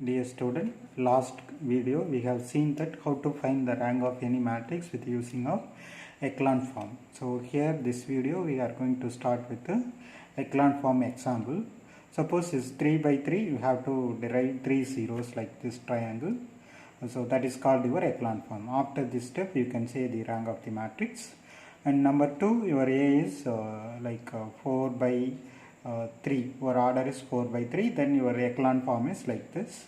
Dear student, last video we have seen that how to find the rank of any matrix with using of echelon form. So here this video we are going to start with the echelon form example. Suppose it's 3 by 3, you have to derive 3 zeros like this triangle. So that is called your echelon form. After this step you can say the rank of the matrix. And number 2, your A is 4 by 3, your order is 4 by 3, then your echelon form is like this.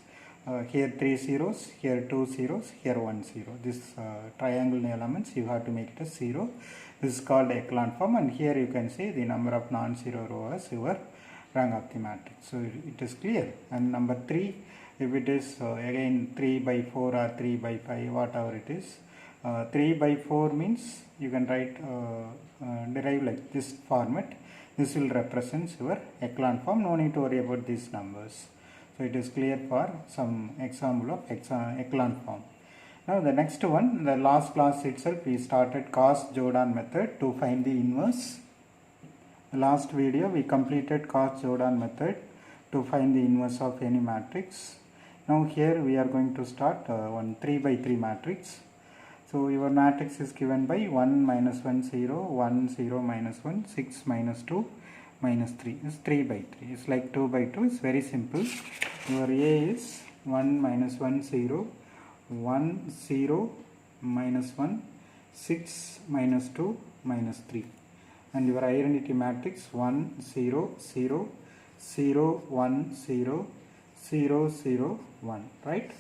Here 3 zeros, here 2 zeros, here 1 zero. This triangle elements you have to make it a 0. This is called echelon form, and here you can see the number of non-zero rows as your rank of the matrix. So it is clear. And number 3, if it is again 3 by 4 or 3 by 5, whatever it is. 3 by 4 means you can write derive like this format. This will represent your echelon form. No need to worry about these numbers. So it is clear for some example of echelon form. Now the next one, the last class itself we started Cauchy-Jordan method to find the inverse. The last video we completed Cauchy-Jordan method to find the inverse of any matrix. Now here we are going to start one 3 by 3 matrix. So your matrix is given by 1 minus 1 0, 1 0 minus 1, 6 minus 2 minus 3 is 3 by 3. It's like 2 by 2. It's very simple. Your A is 1 minus 1 0, 1 0 minus 1, 6 minus 2 minus 3. And your identity matrix 1 0 0 0 1 0 0 0 1, right?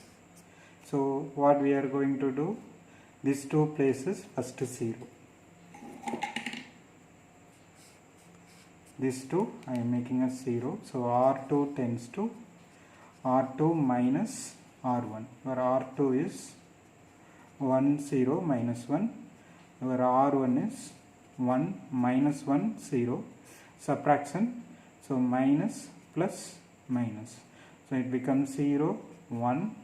So what we are going to do, these two places first 0. These two I am making a 0. So R2 tends to R2 minus R1, where R2 is 1 0 minus 1, where R1 is 1 minus 1 0, subtraction, so minus plus minus, so it becomes 0 1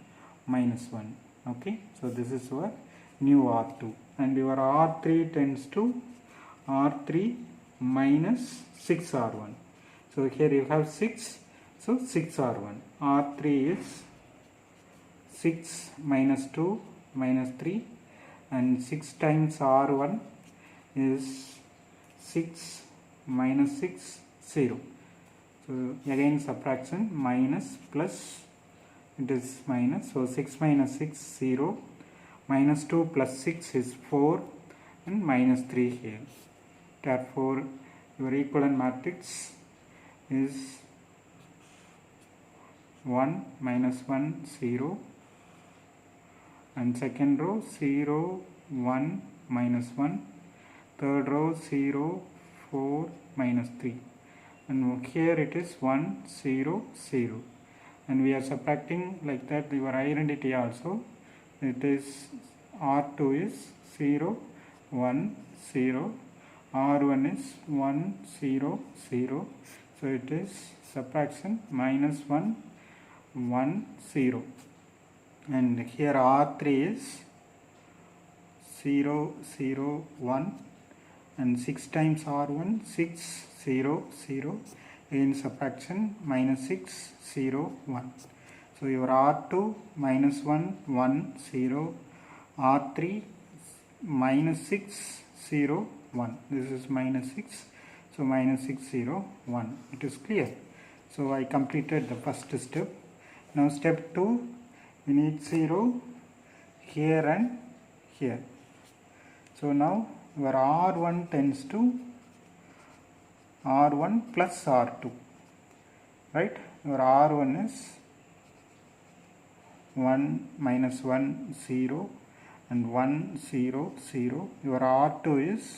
minus 1. Okay, so this is your new R2, and your R3 tends to R3 minus 6 R1. So here you have 6, so 6 R1. R3 is 6 minus 2 minus 3, and 6 times R1 is 6 minus 6 0. So again subtraction, minus plus, it is minus, so 6 minus 6 0, minus 2 plus 6 is 4, and minus 3 here. Therefore your equivalent matrix is 1 minus 1 0, and second row 0 1 minus 1, third row 0 4 minus 3, and here it is 1 0 0, and we are subtracting like that your identity also. It is R2 is 0 1 0, R1 is 1 0 0, so it is subtraction, minus 1 1 0, and here R3 is 0 0 1, and 6 times R1 6 0 0, in subtraction, minus 6 0 1. So your R2 minus 1 1 0, R3 minus 6 0 1. This is minus 6, so minus 6 0 1. It is clear. So I completed the first step. Now step 2, we need 0 here and here. So now your R1 tends to R1 plus R2, right? Your R1 is 1 minus 1 0 and 1 0 0. Your R2 is,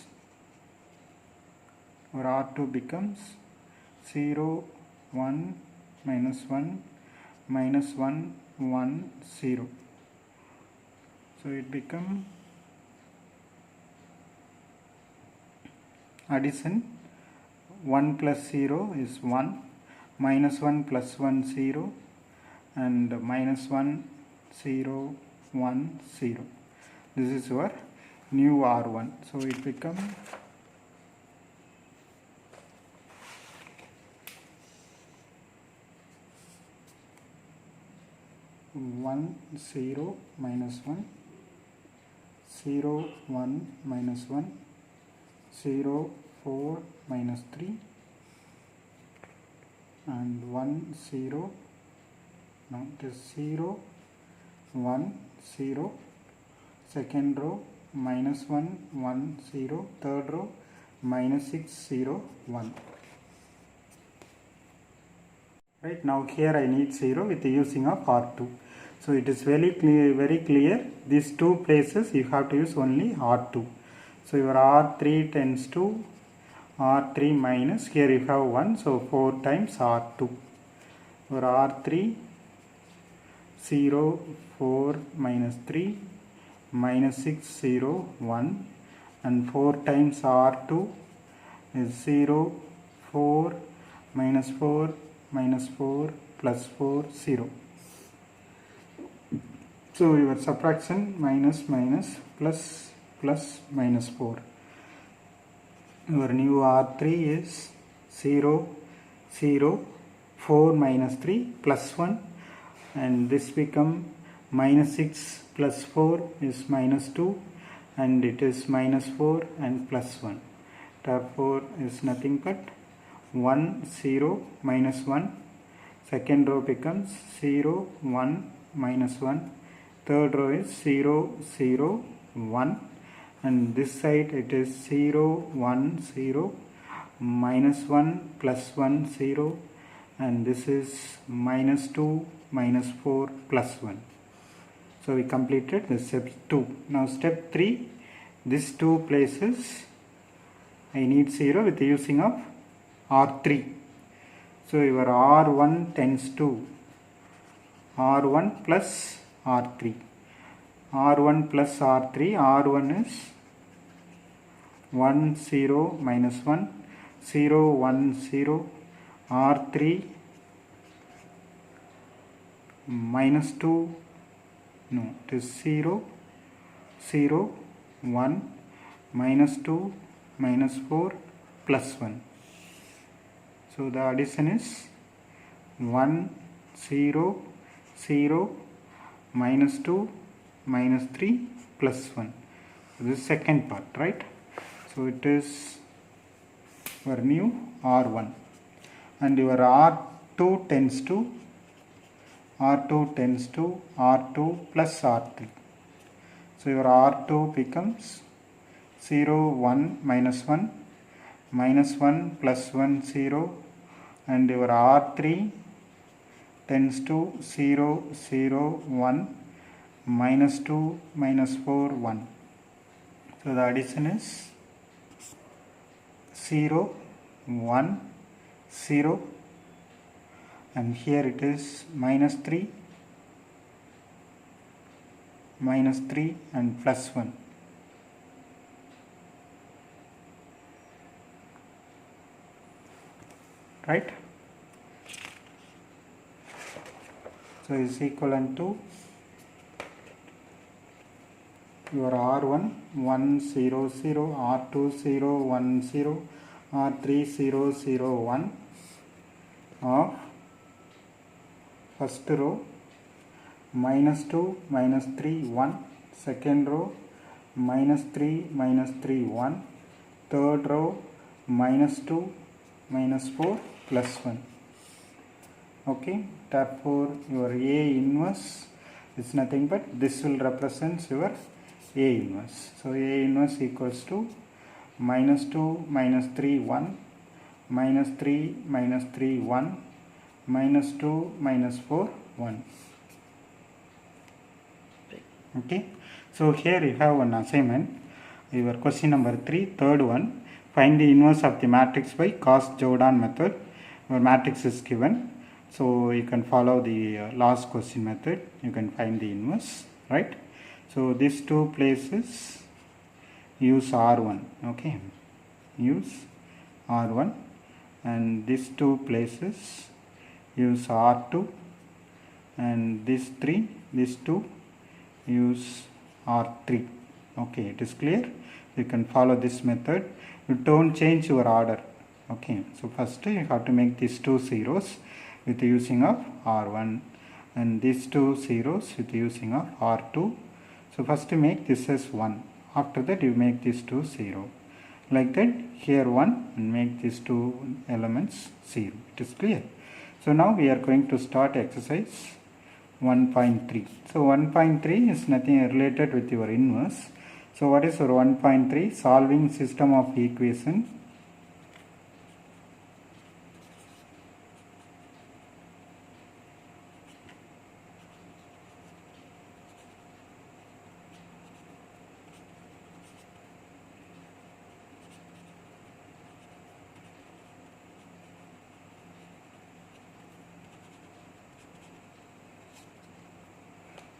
your R2 becomes 0 1 minus 1 minus 1 1 0. So it becomes addition, 1 plus 0 is 1, minus 1 plus 1 0, and minus 1 0 1 0. This is your new R1. So it becomes 1 0 minus 1, 0 1 minus 1, 0 4 minus 3, and 1 0, no, it is 0 1 0, second row minus 1 1 0, third row minus 6 0 1. Right, now here I need 0 with the using of R2. So it is very clear, these two places you have to use only R2. So your R3 tends to R3 minus, here you have 1, so 4 times R2. Your R3 0 4 minus 3 minus 6 0 1, and 4 times R2 is 0 4 minus 4 minus 4 plus 4 0. So your subtraction minus minus plus plus minus 4. Your new R3 is 0 0 4 minus 3 plus 1, and this become minus 6 plus 4 is minus 2, and it is minus 4 and plus 1. Therefore is nothing but 1 0 minus 1, second row becomes 0 1 minus 1, third row is 0 0 1, and this side it is 0 1 0 minus 1 plus 1 0, and this is minus 2 minus 4 plus 1. So we completed the step 2. Now step 3, these two places I need 0 with the using of R3. So your R1 tends to R1 plus R3. R1 plus R3, R1 is 1 0 minus 1, 0 1 0, R3 minus 2, no, it is 0 0 1 minus 2 minus 4 plus 1. So the addition is 1 0 0 minus 2 minus 3 plus 1. So this is second part, right? So it is your new R1, and your R2 tends to R2 plus R3. So your R2 becomes 0 1 minus 1 minus 1 plus 1 0, and your R3 tends to 0 0 1 minus 2 minus 4 1. So the addition is 0 1 0, and here it is minus 3 and plus 1. Right? So is equivalent to your R1 1 0 0, R2 0 1 0, R3 0 0 1 of first row minus 2 minus 3 1, second row minus 3 1, third row minus 2 minus 4 plus 1. Okay, therefore your A inverse is nothing but this will represent your A inverse. So A inverse equals to minus 2 minus 3 1, minus 3 1, minus 2 minus 4 1. Okay, so here you have one assignment. Your question number 3, third one, find the inverse of the matrix by Cauchy-Jordan method. Your matrix is given, so you can follow the last question method. You can find the inverse, right? So these two places use R1, okay, use R1, and these two places use R2, and these two use R3. Okay, it is clear. You can follow this method. You don't change your order. Okay, so first you have to make these two zeros with the using of R1, and these two zeros with using of R2. So first you make this as 1. After that you make these two 0. Like that, here 1 and make these two elements 0. It is clear. So now we are going to start exercise 1.3. So 1.3 is nothing related with your inverse. So what is your 1.3? Solving system of equation.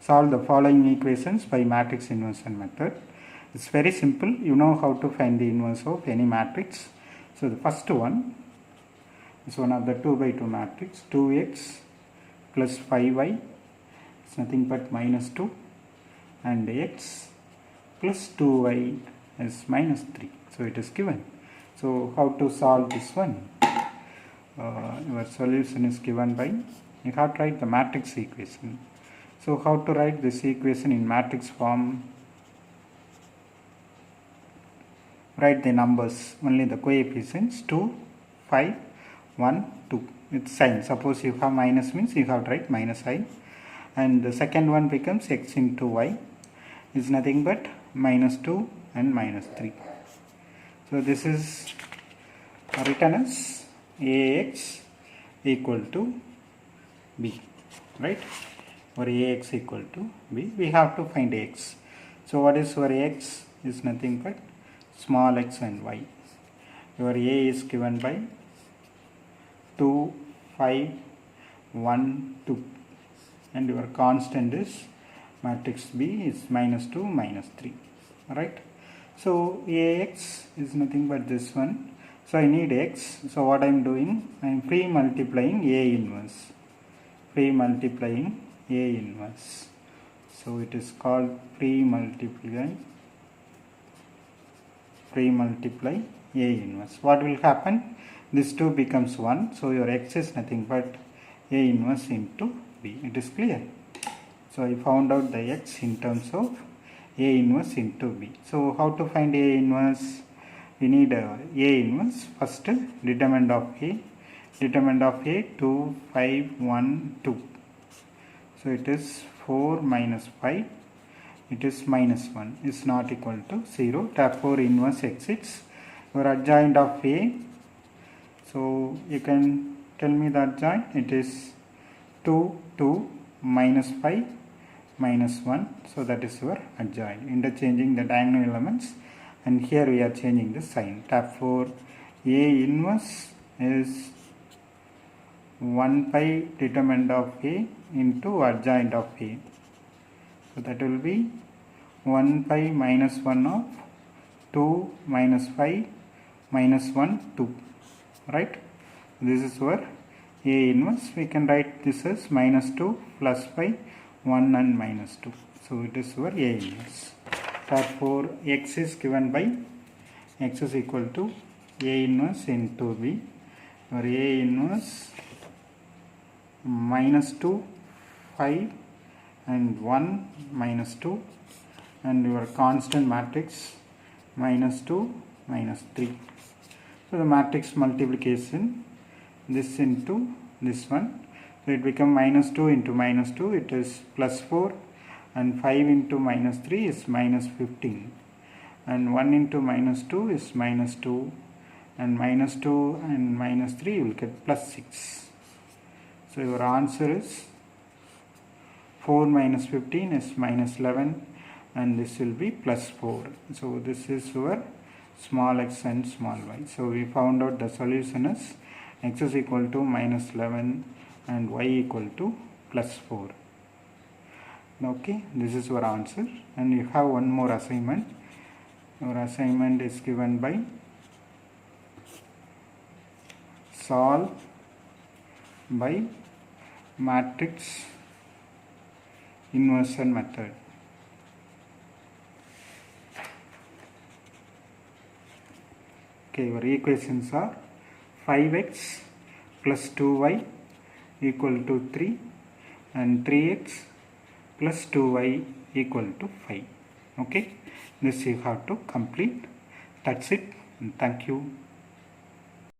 Solve the following equations by matrix inversion method. It's very simple. You know how to find the inverse of any matrix. So the first one is one of the 2 by 2 matrix. 2x plus 5y is nothing but minus 2, and x plus 2y is minus 3. So it is given. So how to solve this one? Your solution is given by, you have to write the matrix equation. So how to write this equation in matrix form? Write the numbers, only the coefficients, 2, 5, 1, 2 with sign. Suppose you have minus means you have to write minus I, and the second one becomes x into y is nothing but minus 2 and minus 3. So this is written as Ax equal to b, right? Or Ax equal to b. We have to find x. So what is your x? Is nothing but small x and y. Your a is given by 2, 5, 1, 2, and your constant is matrix B is minus 2, minus 3. Right? So Ax is nothing but this one. So I need x. So what I am doing? I am free multiplying A inverse. Free multiplying A inverse. So it is called free multiply A inverse. What will happen? This 2 becomes 1. So your x is nothing but A inverse into B. It is clear. So I found out the x in terms of A inverse into B. So how to find A inverse? We need A inverse. First, determinant of A. Determinant of A 2, 5, 1, 2. So it is 4 minus 5. It is minus 1 is not equal to 0. Therefore inverse exits. Your adjoint of A. So you can tell me the adjoint. It is 2, 2 minus 5 minus 1. So that is your adjoint. Interchanging the diagonal elements, and here we are changing the sign. Therefore A inverse is 1 pi determinant of A into adjoint of A. So that will be 1 pi minus 1 of 2 minus 5 minus 1, 2. Right? This is our A inverse. We can write this as minus 2 plus 5, 1 and minus 2. So it is our A inverse. Therefore x is given by, x is equal to A inverse into B. Our A inverse minus 2, 5 and 1 minus 2, and your constant matrix minus 2, minus 3. So the matrix multiplication, this into this one. So it becomes minus 2 into minus 2, it is plus 4, and 5 into minus 3 is minus 15, and 1 into minus 2 is minus 2, and minus 2 and minus 3 you will get plus 6. So your answer is 4 minus 15 is minus 11, and this will be plus 4. So this is your small x and small y. So we found out the solution is x is equal to minus 11 and y equal to plus 4. Okay, this is your answer, and you have one more assignment. Your assignment is given by solve by matrix inversion method. Okay, your equations are 5x plus 2y equal to 3, and 3x plus 2y equal to 5. Okay, this you have to complete. That's it. Thank you.